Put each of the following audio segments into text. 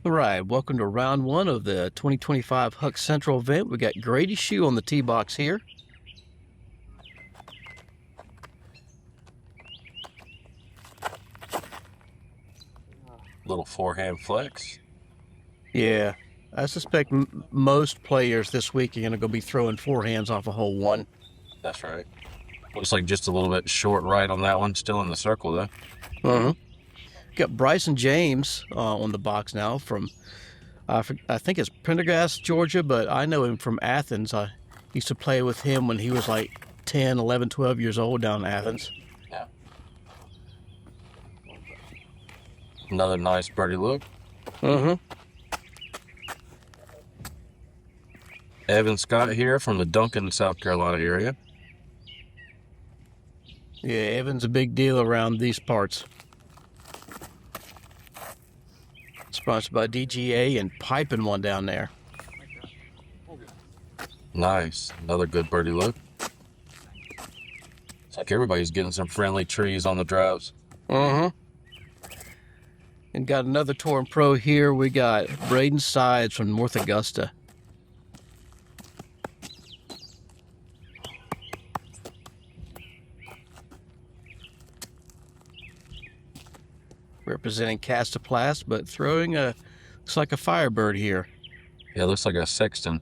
All right, welcome to round one of the 2025 Huk Central event. We got Grady Shue on the tee box here. Little forehand flex. Yeah, I suspect most players this week are going to go be throwing forehands off a hole one. That's right. Looks like just a little bit short right on that one. Still in the circle though. Got Bryson James on the box now from, I think it's Prendergast, Georgia, but I know him from Athens. I used to play with him when he was like 10, 11, 12 years old down in Athens. Yeah. Another nice birdie look. Evan Scott here from the Duncan, South Carolina area. Yeah, Evan's a big deal around these parts. Sponsored by DGA and piping one down there. Nice. Another good birdie look. It's like everybody's getting some friendly trees on the drives. And got another Tour and Pro here. We got Braeden Sides from North Augusta. Representing Castoplast, but throwing looks like a Firebird here. Yeah, looks like a Sexton.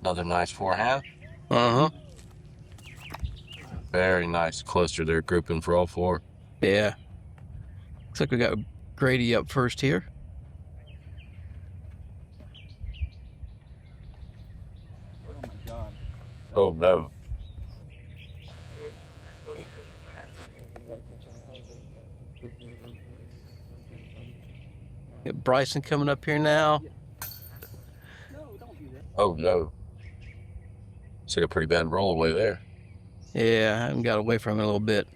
Another nice forehand. Very nice cluster there, grouping for all four. Yeah. Looks like we got Grady up first here. Oh no. Got Bryson coming up here now. Oh no. It's like a pretty bad roll away there. Yeah, I haven't got away from it a little bit.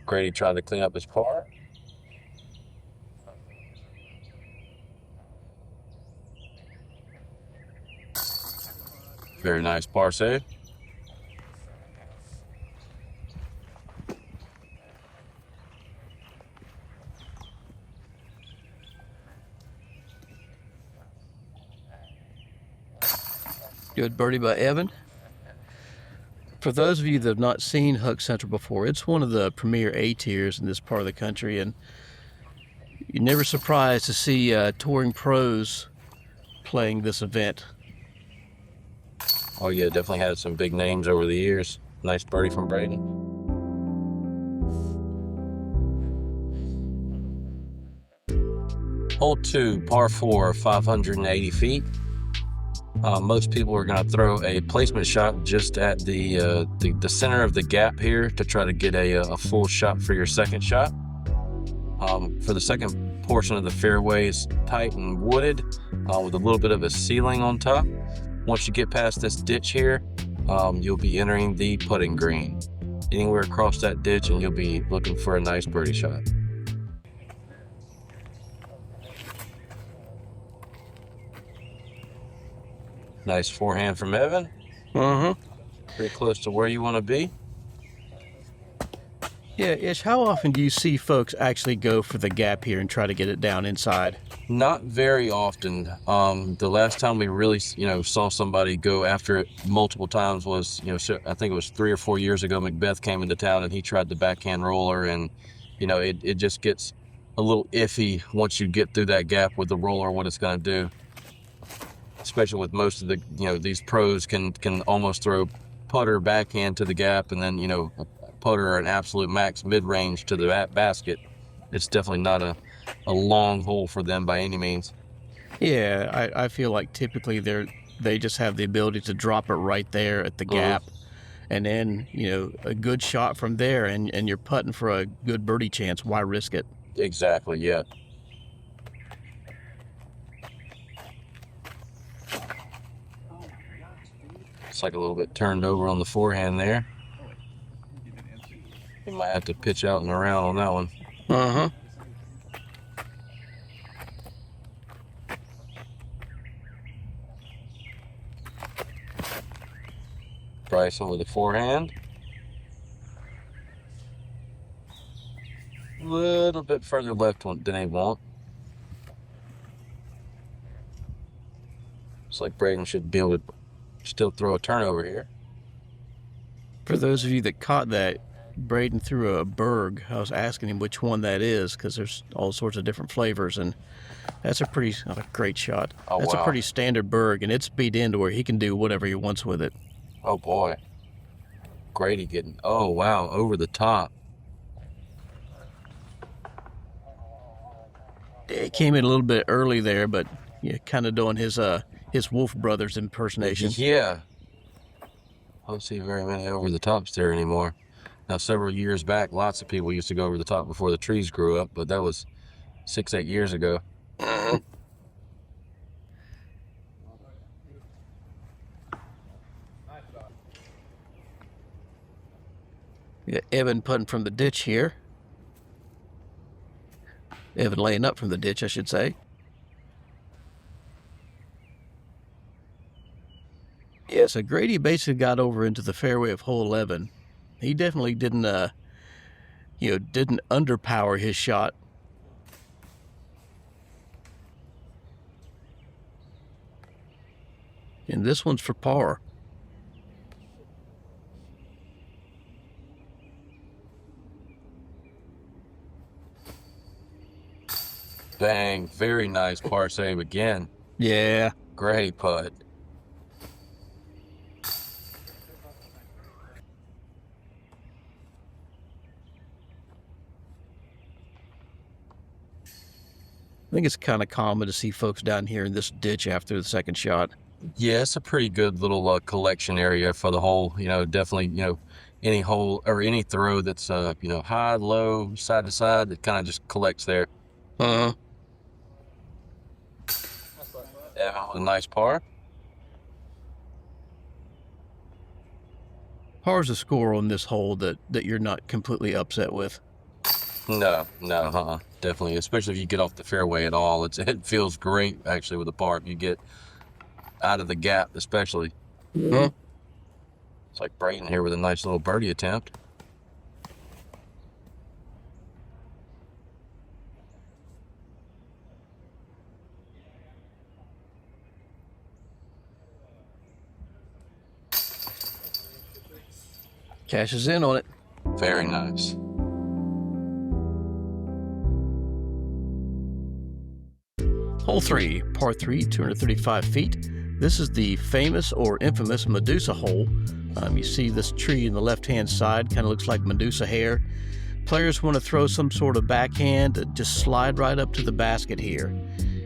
Grady tried to clean up his par. Very nice par save. Good birdie by Evan. For those of you that have not seen Huk Central before, it's one of the premier A tiers in this part of the country, and you're never surprised to see touring pros playing this event. Oh yeah, definitely had some big names over the years. Nice birdie from Braeden. Hole 2, par 4, 580 feet. Most people are going to throw a placement shot just at the center of the gap here to try to get a full shot for your second shot. For the second portion of the fairway is tight and wooded with a little bit of a ceiling on top. Once you get past this ditch here, you'll be entering the putting green. Anywhere across that ditch and you'll be looking for a nice birdie shot. Nice forehand from Evan. Pretty close to where you want to be. Yeah, Ish, how often do you see folks actually go for the gap here and try to get it down inside? Not very often. The last time we really, saw somebody go after it multiple times was, I think it was 3 or 4 years ago. Macbeth came into town and he tried the backhand roller, and it just gets a little iffy once you get through that gap with the roller, what it's going to do. Especially with most of the, these pros can almost throw putter backhand to the gap, and then, a putter or an absolute max mid-range to the basket. It's definitely not a long hole for them by any means. Yeah, I feel like typically they just have the ability to drop it right there at the gap, and then a good shot from there, and you're putting for a good birdie chance. Why risk it? Exactly. Yeah. It's like a little bit turned over on the forehand there. You might have to pitch out and around on that one. Bryson with a forehand. A little bit further left than they want. Looks like Braeden should be able to still throw a turnover here. For those of you that caught that, Braeden threw a Berg. I was asking him which one that is because there's all sorts of different flavors, and that's a great shot. Oh, that's wow. a pretty standard Berg, and it's beat into where he can do whatever he wants with it. Oh boy. Grady getting, oh wow, over the top. It came in a little bit early there, but yeah, kind of doing his Wolf Brothers impersonation. Yeah. I don't see very many over the tops there anymore. Now, several years back, lots of people used to go over the top before the trees grew up, but that was 6-8 years ago. Yeah, Evan putting from the ditch here. Evan laying up from the ditch, I should say. Yeah, so Grady basically got over into the fairway of hole 11. He definitely didn't underpower his shot. And this one's for par. Bang, very nice par save again. Yeah. Great putt. I think it's kind of common to see folks down here in this ditch after the second shot. Yeah, it's a pretty good little collection area for the hole. Definitely, any hole or any throw that's, high, low, side to side, it kind of just collects there. Uh-huh. Yeah, a nice par. Par's a score on this hole that you're not completely upset with. No, definitely. Especially if you get off the fairway at all. It feels great, actually, with the par. If you get out of the gap, especially. Huh? It's like Braeden here with a nice little birdie attempt. Cashes in on it. Very nice. Hole 3, par 3, 235 feet. This is the famous or infamous Medusa hole. You see this tree in the left-hand side, kind of looks like Medusa hair. Players want to throw some sort of backhand, just slide right up to the basket here.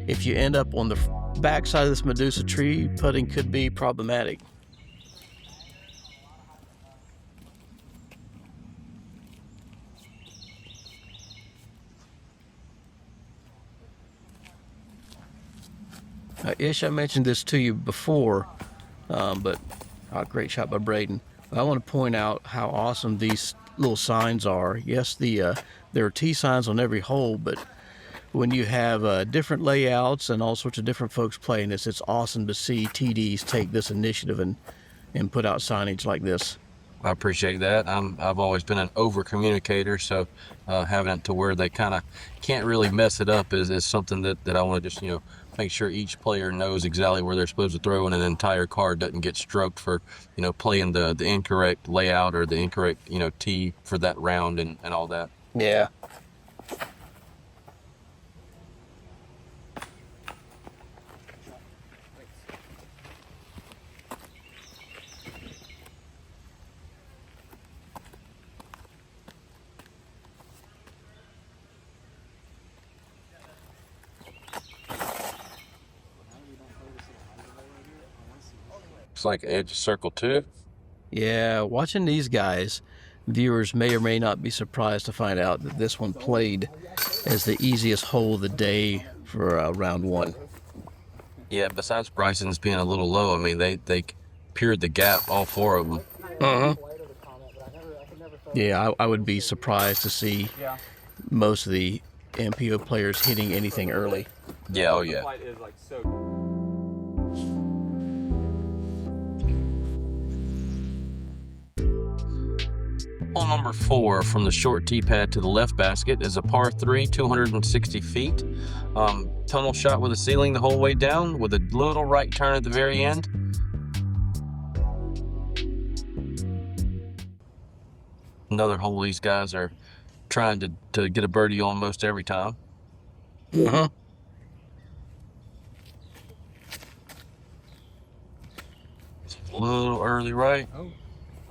If you end up on the backside of this Medusa tree, putting could be problematic. Ish, I mentioned this to you before, but great shot by Braeden. But I want to point out how awesome these little signs are. Yes, there are tee signs on every hole, but when you have different layouts and all sorts of different folks playing this, it's awesome to see TDs take this initiative and put out signage like this. I appreciate that. I've always been an over communicator, so having it to where they kind of can't really mess it up is something that I want to just make sure each player knows exactly where they're supposed to throw, and an entire card doesn't get stroked for playing the incorrect layout or the incorrect tee for that round and all that. Yeah. Looks like edge of circle 2. Yeah, watching these guys, viewers may or may not be surprised to find out that this one played as the easiest hole of the day for round 1. Yeah, besides Bryson's being a little low, I mean, they peered the gap, all 4 of them. Uh-huh. Yeah, I would be surprised to see most of the MPO players hitting anything early. Yeah, oh yeah. Hole number 4 from the short tee pad to the left basket is a par 3, 260 feet. Tunnel shot with a ceiling the whole way down with a little right turn at the very end. Another hole these guys are trying to get a birdie on most every time. Uh-huh. It's a little early right.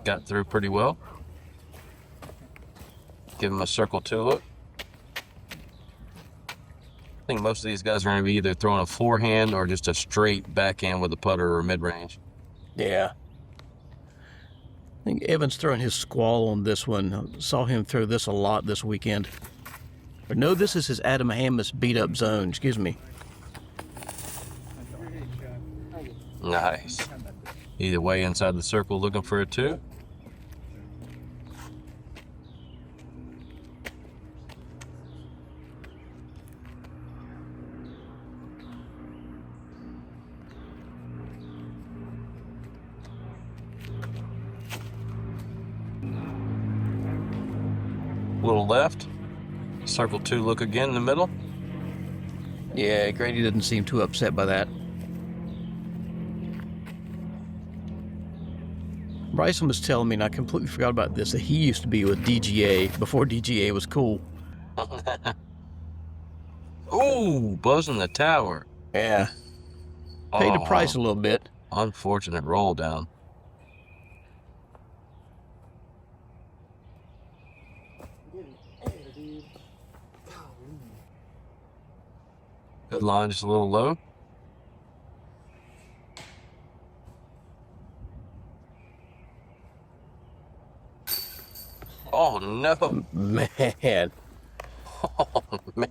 Got through pretty well. Give him a circle 2 hook. I think most of these guys are going to be either throwing a forehand or just a straight backhand with a putter or mid-range. Yeah. I think Evan's throwing his squall on this one. I saw him throw this a lot this weekend. Or no, this is his Adam Hammis beat-up zone. Excuse me. Nice. Either way, inside the circle looking for a 2. Little left. Circle 2 look again in the middle. Yeah, Grady didn't seem too upset by that. Bryson was telling me, and I completely forgot about this, that he used to be with DGA before DGA was cool. Ooh, buzzing the tower. Yeah. Paid the price a little bit. Unfortunate roll down. Good line, just a little low. Oh no. Man. Oh man.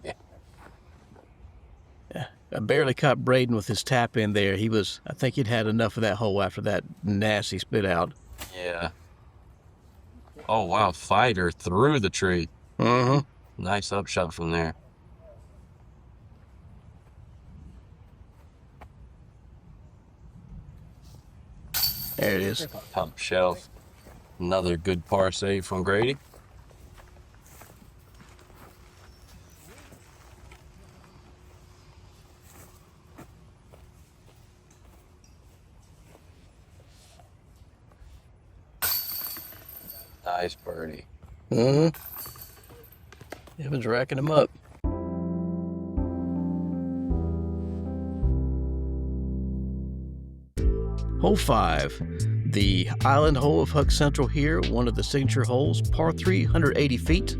Yeah. I barely caught Braeden with his tap in there. I think he'd had enough of that hole after that nasty spit out. Yeah. Oh wow, fighter through the tree. Uh-huh. Nice upshot from there. There it is. Top shelf. Another good par save from Grady. Nice birdie. Uh-huh. Evan's racking them up. Hole 5, the island hole of Huk Central here, one of the signature holes, par 3, 180 feet.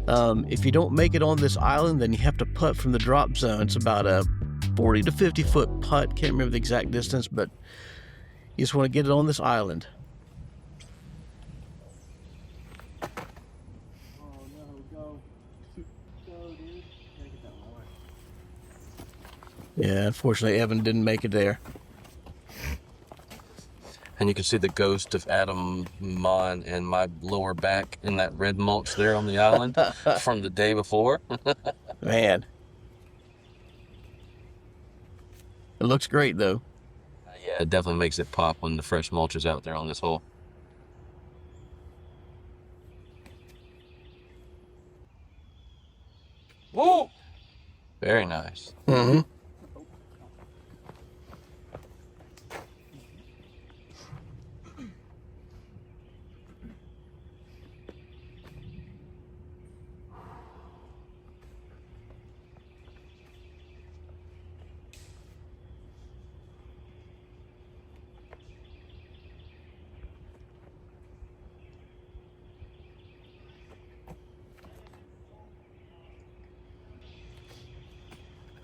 If you don't make it on this island, then you have to putt from the drop zone. It's about a 40 to 50 foot putt. Can't remember the exact distance, but you just want to get it on this island. Yeah, unfortunately, Evan didn't make it there. And you can see the ghost of Adam, mine, and my lower back in that red mulch there on the island from the day before. Man. It looks great, though. Yeah, it definitely makes it pop when the fresh mulch is out there on this hole. Woo! Very nice. Mm-hmm.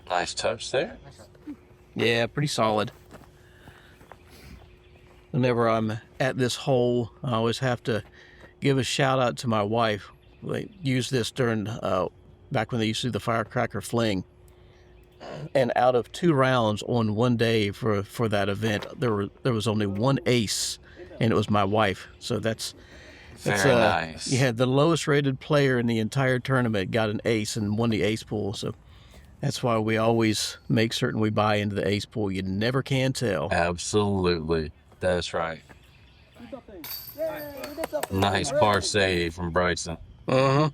Nice touch there. Yeah, pretty solid. Whenever I'm at this hole, I always have to give a shout out to my wife. They used this during back when they used to do the firecracker fling. And out of 2 rounds on one day for that event, there was only 1 ace, and it was my wife. So that's Very nice. You had the lowest rated player in the entire tournament got an ace and won the ace pool. So that's why we always make certain we buy into the ace pool. You never can tell. Absolutely. That's right. Nice par save from Bryson. Uh-huh.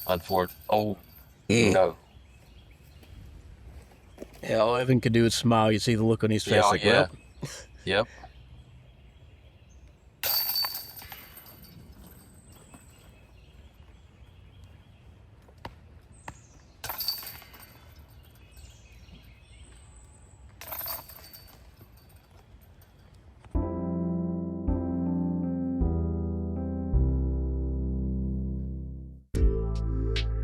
Unfortunate. Oh, no. Yeah, all Evan could do is smile. You see the look on his face. Yeah, like, yeah. well, Yep.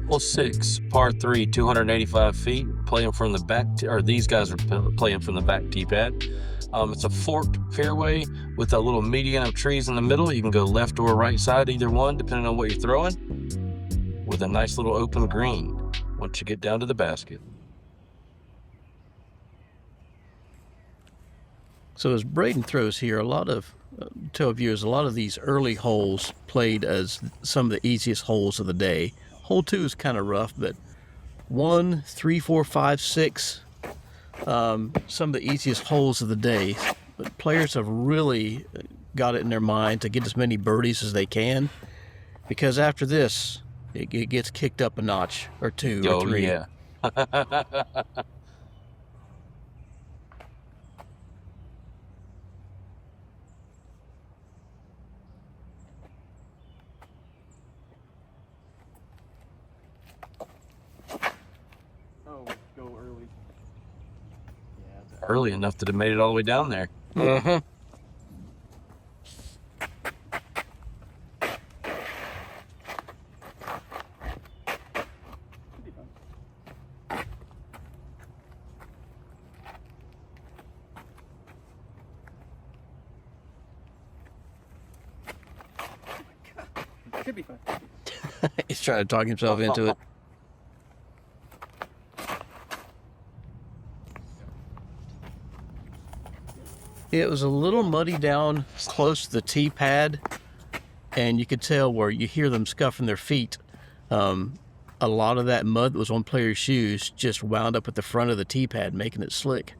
Hole 6, par 3, 285 feet. Playing from the back, or these guys are playing from the back tee pad. It's a forked fairway with a little median of trees in the middle. You can go left or right side, either one, depending on what you're throwing. With a nice little open green once you get down to the basket. so as Braeden throws here, a lot of these early holes played as some of the easiest holes of the day. Hole 2 is kind of rough, but 1, 3, 4, 5, 6, some of the easiest holes of the day. But players have really got it in their mind to get as many birdies as they can, because after this, it gets kicked up a notch or 2 or 3. Yeah. Early enough that it made it all the way down there. Uh-huh. Should be fine. He's trying to talk himself into it. It was a little muddy down close to the tee pad, and you could tell where you hear them scuffing their feet. A lot of that mud that was on players' shoes just wound up at the front of the tee pad, making it slick.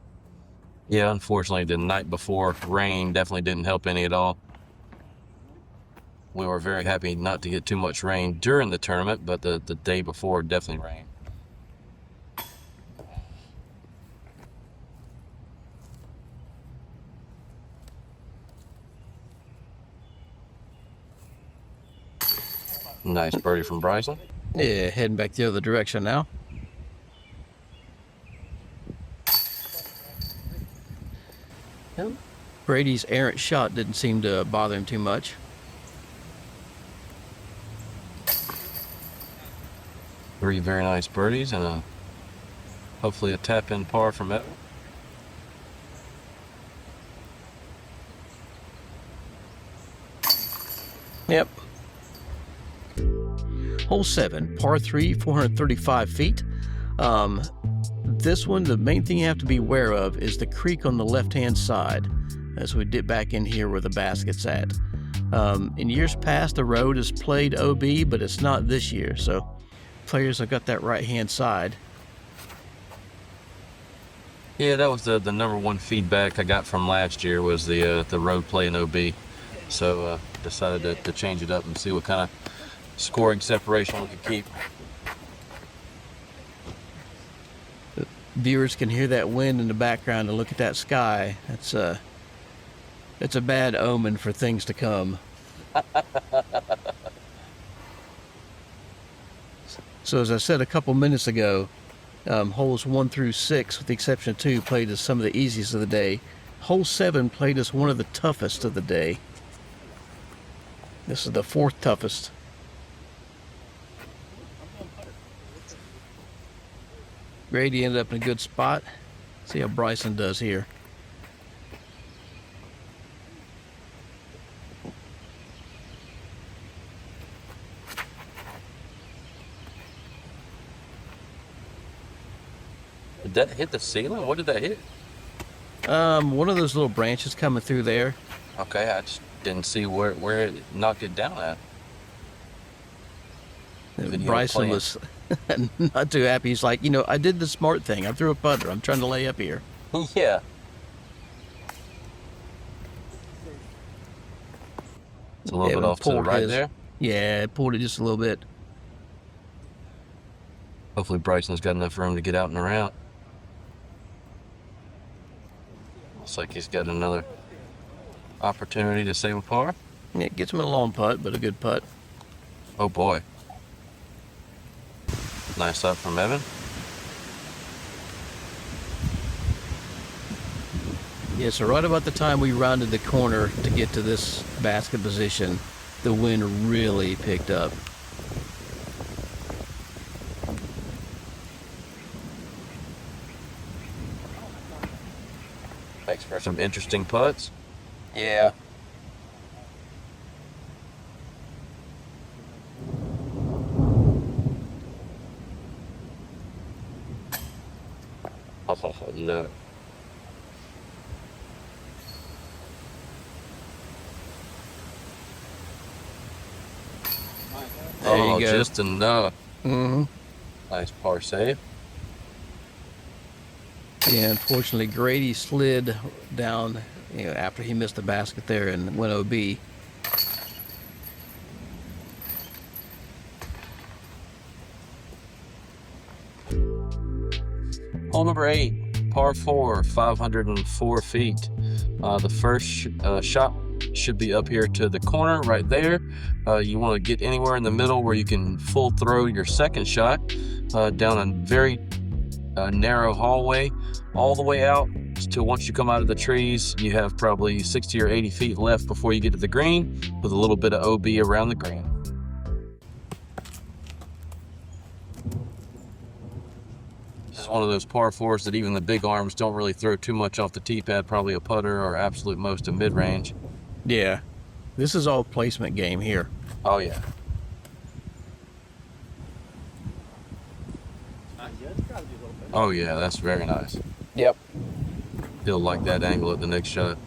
Yeah, unfortunately, the night before, rain definitely didn't help any at all. We were very happy not to get too much rain during the tournament, but the day before definitely rained. Nice birdie from Bryson. Yeah, heading back the other direction now. Yep. Brady's errant shot didn't seem to bother him too much. Three very nice birdies and hopefully a tap-in par from Evan. Yep. Hole 7, par 3, 435 feet. This one, the main thing you have to be aware of is the creek on the left-hand side as we dip back in here where the basket's at. In years past, the road has played OB, but it's not this year, so players have got that right-hand side. Yeah, that was the number one feedback I got from last year was the road playing OB. So decided to change it up and see what kind of scoring separation we could keep. Viewers can hear that wind in the background and look at that sky. It's a bad omen for things to come. So as I said a couple minutes ago, holes 1 through 6, with the exception of 2, played as some of the easiest of the day. Hole 7 played as one of the toughest of the day. This is the 4th toughest. Grady ended up in a good spot. See how Bryson does here. Did that hit the ceiling? What did that hit? One of those little branches coming through there. Okay, I just didn't see where it knocked it down at. Bryson was not too happy. He's like, I did the smart thing. I threw a putter. I'm trying to lay up here. Yeah. It's a little bit off to the right there. Yeah, it pulled it just a little bit. Hopefully Bryson's got enough room to get out and around. Looks like he's got another opportunity to save a par. Yeah, it gets him a long putt, but a good putt. Oh boy. Nice up from Evan. Yeah, so right about the time we rounded the corner to get to this basket position, the wind really picked up. Thanks for some interesting putts. Yeah. Oh, no. There you go. Just enough. Mm-hmm. Nice par save. Yeah, unfortunately, Grady slid down, after he missed the basket there and went OB. Hole number 8, par 4, 504 feet. The first shot should be up here to the corner right there. You want to get anywhere in the middle where you can full throw your second shot down a very narrow hallway all the way out till once you come out of the trees. You have probably 60 or 80 feet left before you get to the green with a little bit of OB around the green. This is one of those par 4s that even the big arms don't really throw too much off the tee pad, probably a putter or absolute most of mid-range. Yeah. This is all placement game here. Oh yeah. Oh yeah, that's very nice. Yep. He'll like that angle at the next shot.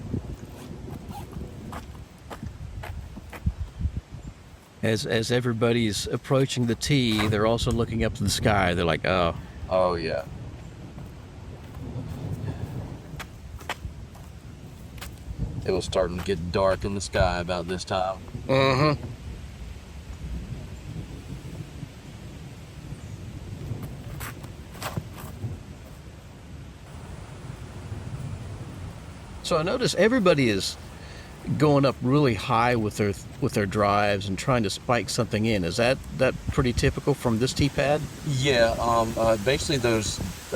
As everybody's approaching the tee, they're also looking up to the sky. They're like, oh. Oh yeah. It was starting to get dark in the sky about this time. Mm-hmm. So I notice everybody is going up really high with their drives and trying to spike something in. Is that pretty typical from this tee pad? Yeah, basically I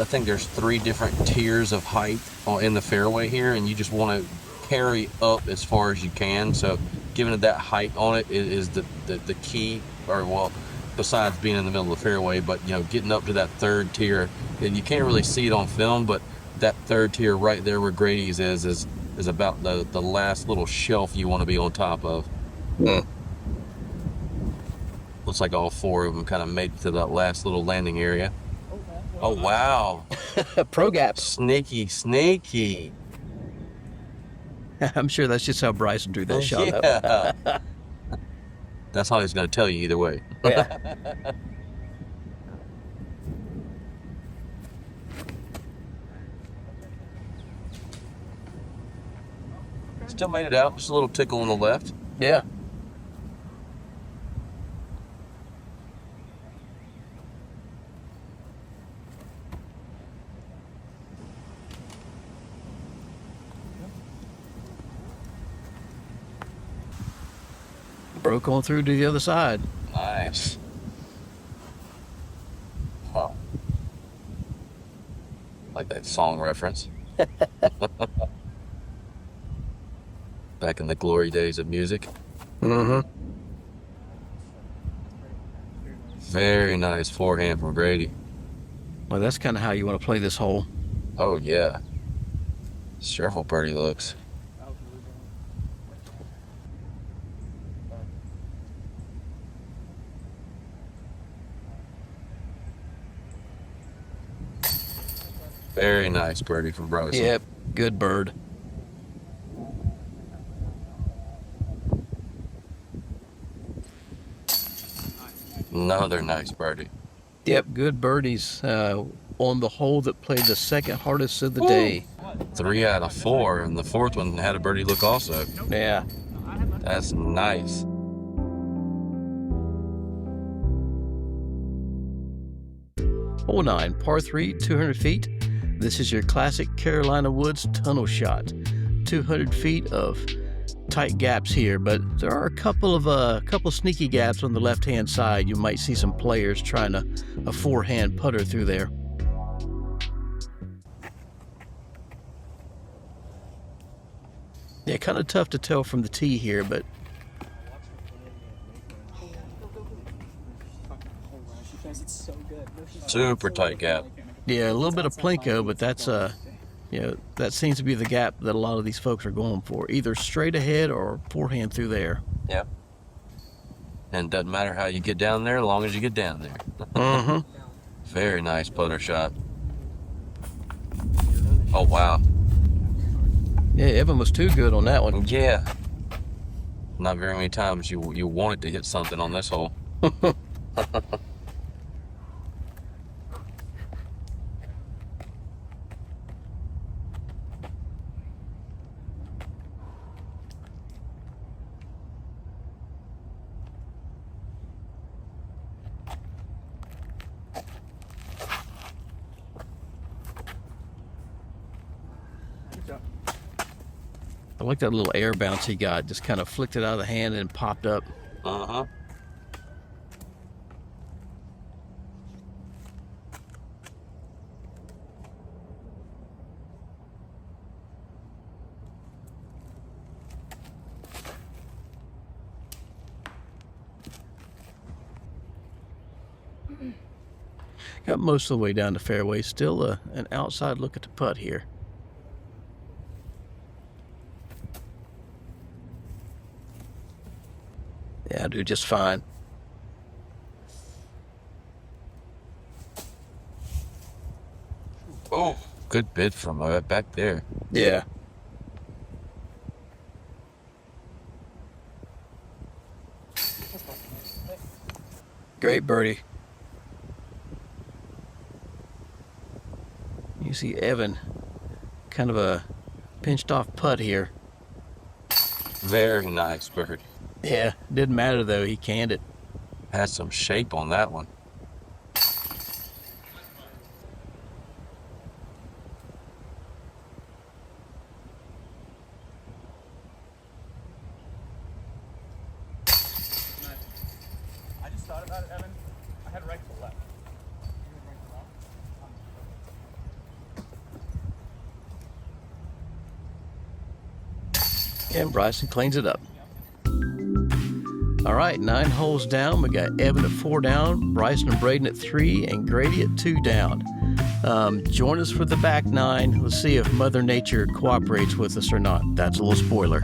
think there's 3 different tiers of height in the fairway here, and you just want to carry up as far as you can. So giving it that height on it is the key, or well, besides being in the middle of the fairway, but getting up to that 3rd tier, and you can't really see it on film, but that 3rd tier right there where Grady's is about the last little shelf you want to be on top of. Looks like all 4 of them kind of made it to that last little landing area. Oh wow. Pro gap. Sneaky. I'm sure that's just how Bryson drew that shot up. That's how he's going to tell you either way. Yeah. Still made it out. Just a little tickle on the left. Yeah. Broke on through to the other side. Nice. Wow. Like that song reference. Back in the glory days of music. Mm-hmm. Very nice forehand from Grady. Well, that's kind of how you want to play this hole. Oh yeah. Careful birdie looks. Very nice birdie from Bryson. Yep, good bird. Another nice birdie. Yep, good birdies on the hole that played the second hardest of the day. 3 out of 4, and the 4th one had a birdie look also. Yeah. That's nice. Hole 9, par 3, 200 feet. This is your classic Carolina Woods tunnel shot. 200 feet of tight gaps here, but there are a couple sneaky gaps on the left-hand side. You might see some players trying a forehand putter through there. Yeah, kind of tough to tell from the tee here, but Super tight gap. yeah, a little bit of plinko, but that's that seems to be the gap that a lot of these folks are going for, either straight ahead or forehand through there. Yeah. And it doesn't matter how you get down there, as long as you get down there. Mm-hmm. Very nice putter shot. Oh, wow. Yeah, Evan was too good on that one. Yeah. Not very many times you wanted to hit something on this hole. I like that little air bounce he got. Just kind of flicked it out of the hand and popped up. Uh-huh. Got most of the way down the fairway. Still an outside look at the putt here. Yeah, I do just fine. Oh, good bid from back there. Yeah. Great birdie. You see Evan, kind of a pinched off putt here. Very nice bird. Yeah, didn't matter though, he canned it. Had some shape on that one. I just thought about it, Evan. I had right to left. And Bryson cleans it up. All right, 9 holes down. We got Evan at 4 down, Bryson and Braeden at 3, and Grady at 2 down. Join us for the back 9. Let's see if Mother Nature cooperates with us or not. That's a little spoiler.